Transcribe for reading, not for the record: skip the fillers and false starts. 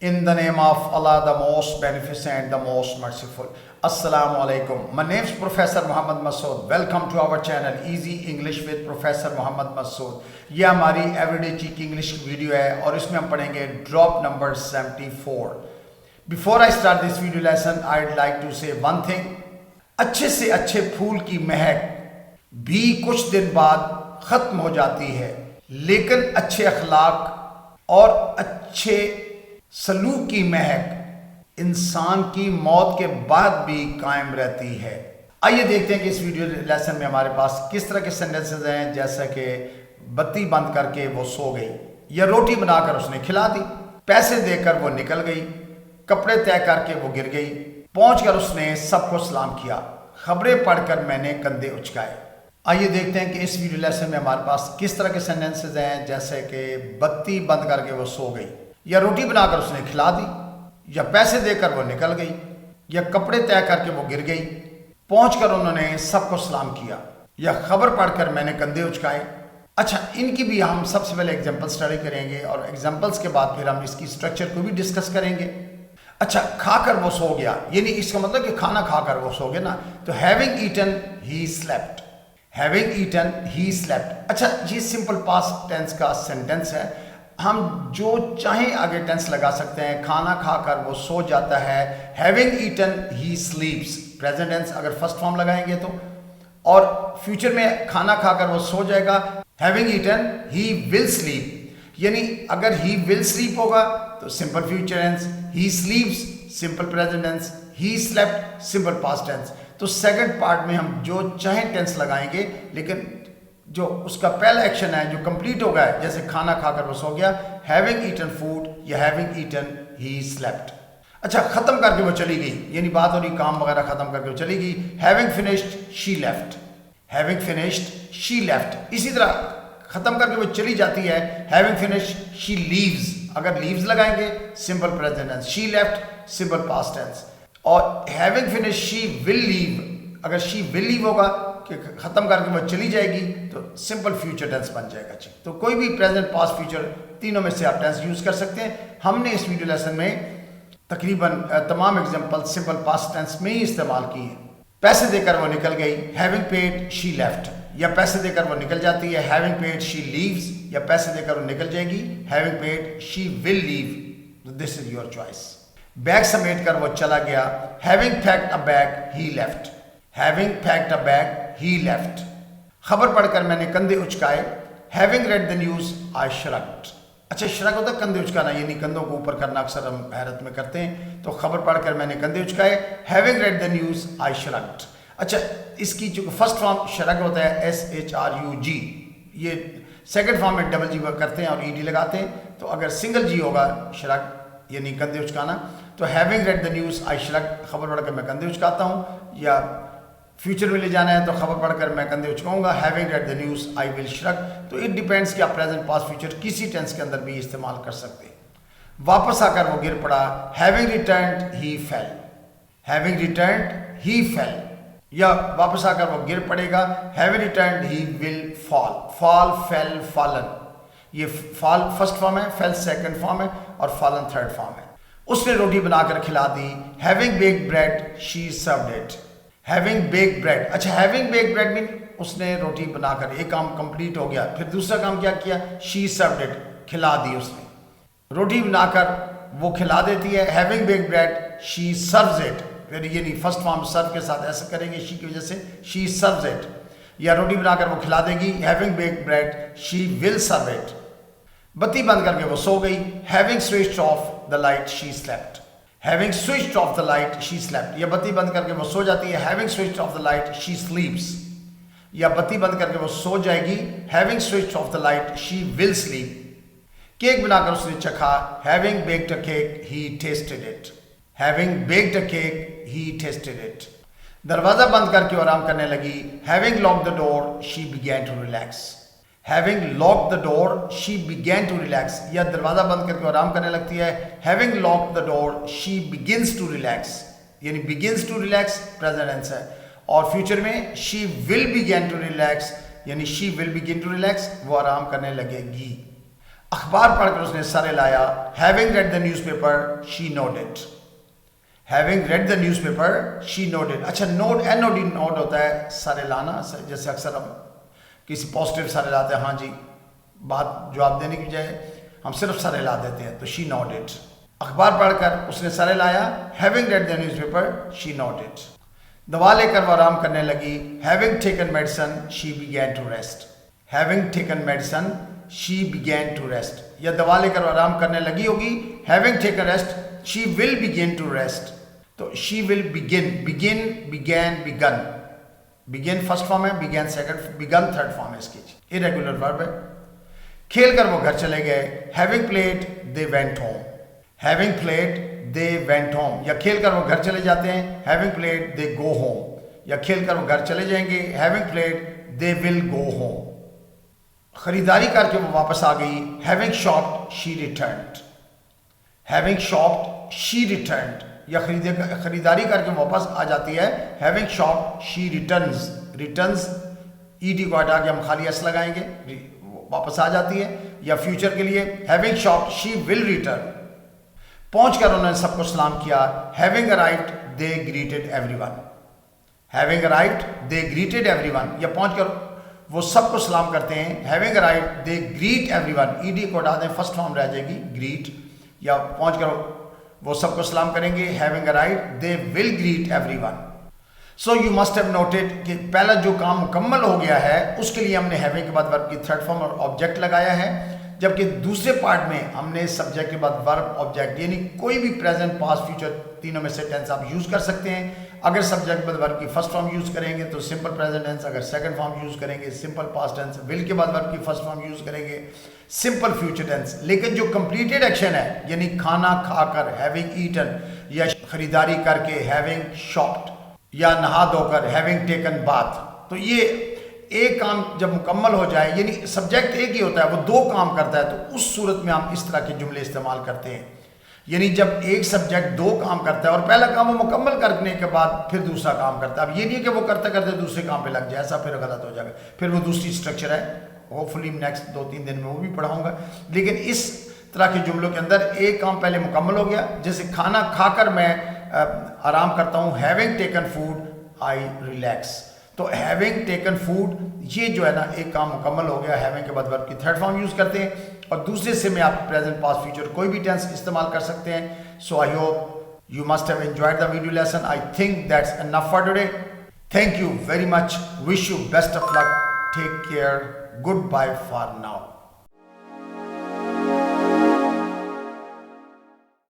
In the name of Allah, the most beneficent, the most merciful. Assalamu alaikum. My name is Professor Muhammad Masood. Welcome to our channel Easy English with Professor Muhammad Masood. ये हमारी everyday चीक English की video है और इसमें हम पढ़ेंगे drop number 74. Before I start this video lesson, I'd like to say one thing. अच्छे से अच्छे फूल की महक भी कुछ दिन बाद खत्म हो जाती है, लेकिन अच्छे अखलाक और अच्छे सलूक की महक इंसान की मौत के बाद भी कायम रहती है. आइए देखते हैं कि इस वीडियो लेसन में हमारे पास किस तरह के सेंटेंसेस हैं, जैसा कि बत्ती बंद करके वो सो गई, या रोटी बनाकर उसने खिला दी, पैसे देकर वो निकल गई, कपड़े तय करके वो गिर गई, पहुंचकर उसने सबको सलाम किया, खबरें पढ़कर मैंने कंधे उचकाए. आइए देखते हैं कि इस वीडियो लेसन में हमारे पास किस तरह के सेंटेंसेस हैं, जैसे कि बत्ती बंद करके वो सो गई, या रोटी बनाकर उसने खिला दी, या पैसे देकर वो निकल गई, या कपड़े तय करके वो गिर गई, पहुंचकर उन्होंने सबको सलाम किया, या खबर पढ़कर मैंने कंधे उचकाए. अच्छा, इनकी भी हम सबसे पहले एग्जांपल स्टडी करेंगे और एग्जांपल्स के बाद फिर हम इसकी स्ट्रक्चर को भी डिस्कस करेंगे. अच्छा, खाकर वो सो गया, यानी इसका मतलब कि खाना खाकर वो सो गया ना, तो having eaten he slept. Having eaten he slept. अच्छा, ये सिंपल पास्ट टेंस का सेंटेंस है. हम जो चाहें आगे टेंस लगा सकते हैं. खाना खाकर वो सो जाता है, हैविंग ईटन ही स्लीप्स. प्रेजेंट टेंस अगर फर्स्ट फॉर्म लगाएंगे तो, और फ्यूचर में खाना खाकर वो सो जाएगा, having eaten he will sleep. यानी अगर ही विल स्लीप होगा तो simple future tense, he sleeps simple present tense, he slept simple past tense. तो सेकंड पार्ट में हम जो चाहें टेंस लगाएंगे, लेकिन जो उसका पहला एक्शन है जो कंप्लीट हो गया है, जैसे खाना खाकर वो सो गया, हैविंग ईटन फूड, या हैविंग ईटन ही स्लेप्ट. अच्छा, खत्म करके वो चली गई, यानी बात हो रही काम वगैरह खत्म करके वो चली गई, having finished she left. Having finished she left. इसी तरह खत्म करके वो चली जाती है, हैविंग फिनिश्ड शी लीव्स. अगर लीव्स लगाएंगे simple present tense, she left simple past tense. और having finished she will leave, अगर शी विल लीव होगा कि खत्म करके वो चली जाएगी तो सिंपल फ्यूचर टेंस बन जाएगा. तो कोई भी प्रेजेंट पास्ट फ्यूचर तीनों में से आप टेंस यूज कर सकते हैं. हमने इस वीडियो लेसन में तकरीबन तमाम एग्जांपल सिंपल पास्ट टेंस में ही इस्तेमाल किए हैं. पैसे देकर वो निकल गई, हैविंग पेड शी लेफ्ट, या पैसे देकर वो निकल जाती है, हैविंग पेड शी लीव्स, या पैसे देकर वो निकल जाएगी, having paid she will leave. This is your choice. Bag समेट कर वो चला गया, having packed a bag he left. Having packed a bag he left. खबर पढ़कर मैंने कंधे उचकाए, having read the news I shrugged. अच्छा, श्रग होता है कंधे उचकाना, यानी कंधों को ऊपर करना अक्सर हम हैरत में करते हैं. तो खबर पढ़कर मैंने कंधे उचकाए, having read the news I shrugged. अच्छा, इसकी जो फर्स्ट फॉर्म श्रग होता है SHRUG, ये सेकंड फॉर्म में डबल जी करते हैं और ED लगाते हैं. तो अगर सिंगल जी होगा श्रग यानी कंधे उचकाना, तो having read the news I shrug, खबर पढ़कर मैं कंधे उचकाता हूँ, या फ्यूचर में ले जाना है तो खबर पढ़कर मैं कंधे उचकाऊंगा, having read the news I will shrug. तो इट डिपेंड्स कि आप प्रेजेंट पास्ट फ्यूचर किसी टेंस के अंदर भी इस्तेमाल कर सकते हैं. वापस आकर वो गिर पड़ा, हैविंग रिटर्न्ड ही फेल. हैविंग रिटर्न्ड ही फेल, या वापस आकर वो गिर पड़ेगा, having returned he will fall. Fall, fail, fallen, ये फॉल फर्स्ट फॉर्म है, फेल सेकंड फॉर्म है, और फॉलन थर्ड फॉर्म है. उसने रोटी बनाकर खिला दी, having baked bread she served it. Having baked bread. अच्छा, हैविंग बेक्ड ब्रेड मीन उसने रोटी बनाकर, एक काम कंप्लीट हो गया, फिर दूसरा काम क्या किया, शी सर्व्ड इट, खिला दी उसने. रोटी बनाकर वो खिला देती है, having baked bread she serves it. फिर ये नहीं, फर्स्ट फॉर्म सर्व के साथ ऐसा करेंगे शी की वजह से, शी सर्व्स इट, या रोटी बनाकर वो खिला देगी, having baked bread she will serve it. बत्ती बंद करके वो सो गई, having switched off the light she slept. Having switched off the light she slept, या बत्ती बंद करके वो सो जाती है, having switched off the light she sleeps, या बत्ती बंद करके वो सो जाएगी, having switched off the light she will sleep. Cake बनाकर उसने चखा, having baked a cake he tested it. Having baked a cake he tested it. दरवाजा बंद करके आराम करने लगी, having locked the door she began to relax. Having locked the door she began to relax, या दरवाजा बंद करके आराम करने लगती है, having locked the door she begins to relax, यानी begins to relax present tense है. और फ्यूचर में she will began to relax, यानी she will begin to relax, वो आराम करने लगेगी. अखबार पढ़कर उसने सर हिलाया। Having read the newspaper she nodded. Having read the newspaper she nodded. अच्छा, नोड NOD नोड होता है सर हिलाना, जैसे अक्सर हम किसी पॉजिटिव सर हिलाते हैं, हाँ जी, बात जवाब देने की बजाय हम सिर्फ सर हिला देते हैं, तो शी नोडेड। अखबार पढ़कर उसने सर हिलाया। Having read the newspaper she nodded. दवा लेकर वो आराम करने लगी। Having taken medicine she began to rest. Having taken medicine she began to rest, या दवा लेकर वो आराम करने लगी होगी। Having taken rest she will begin to rest, तो she will begin, begin, began, begun. Begin first form है, began second, begun third form है इसकी, इरेगुलर वर्ब है। खेल कर वो घर चले गए। Having played they went home. Having played they went home, या खेल कर वो घर चले जाते हैं। हैविंग प्लेड दे गो होम, या खेल कर वो घर चले जाएंगे। Having played they will go home. खरीदारी करके वो वापस आ गई। Having शॉप्ड she returned. Having शॉप्ड she returned, या खरीदारी करके वापस आ जाती है। Having शॉप्ड she returns. Returns ED को हटा के हम खाली S लगाएंगे, वापस आ जाती है। या फ्यूचर के लिए हैविंग शॉप्ड शी विल रिटर्न। पहुंचकर उन्होंने सबको सलाम किया। हैविंग अराइव्ड दे ग्रीटेड एवरीवन। हैविंग अराइव्ड दे ग्रीटेड एवरीवन, या पहुंचकर वो सबको सलाम करते हैं। हैविंग अराइव्ड दे ग्रीट एवरीवन, ED को हटा दें, फर्स्ट फॉर्म रह जाएगी ग्रीट, या पहुंचकर वो सबको सलाम करेंगे। Having arrived they will greet everyone. So you must have noted कि पहला जो काम मुकम्मल हो गया है उसके लिए हमने हैविंग के बाद वर्ब की थर्ड फॉर्म और ऑब्जेक्ट लगाया है, जबकि दूसरे पार्ट में हमने सब्जेक्ट के बाद वर्ब, ऑब्जेक्ट, यानी कोई भी प्रेजेंट, पास्ट, फ्यूचर तीनों में से टेंस आप यूज कर सकते हैं। अगर सब्जेक्ट के बाद वर्ब की फर्स्ट फॉर्म यूज करेंगे तो सिंपल प्रेजेंट टेंस, अगर सेकंड फॉर्म यूज करेंगे सिंपल पास्ट टेंस, विल के बाद वर्ब की फर्स्ट फॉर्म यूज करेंगे सिंपल फ्यूचर टेंस। लेकिन जो कंप्लीटेड एक्शन है, यानी खाना खाकर हैविंग ईटन, या खरीदारी करके हैविंग शॉप्ड, या नहा धोकर हैविंग टेकन बाथ, तो ये एक काम जब मुकम्मल हो जाए, यानी सब्जेक्ट एक ही होता है, वो दो काम करता है, तो उस सूरत में हम इस तरह के जुमले इस्तेमाल करते हैं। यानी जब एक सब्जेक्ट दो काम करता है और पहला काम वो मुकम्मल करने के बाद फिर दूसरा काम करता है। अब ये नहीं कि वो करते करते दूसरे काम पे लग जाए, ऐसा फिर गलत हो जाएगा, फिर वो दूसरी स्ट्रक्चर है, होपफुली नेक्स्ट 2-3 दिन में वो भी पढ़ाऊंगा। लेकिन इस तरह के जुमलों के अंदर एक काम पहले मुकम्मल हो गया, जैसे खाना खाकर मैं आराम करता हूँ। Having taken food I relax, तो हैविंग टेकन फूड, ये जो है ना एक काम मुकम्मल हो गया। हैविंग के बाद वर्ब की थर्ड फॉर्म यूज करते हैं, और दूसरे से में आप प्रेजेंट, पास्ट, फ्यूचर कोई भी टेंस इस्तेमाल कर सकते हैं। So I hope you must have enjoyed the video lesson. I think that's enough for today. Thank you very much, wish you best of luck, take care, good bye for now.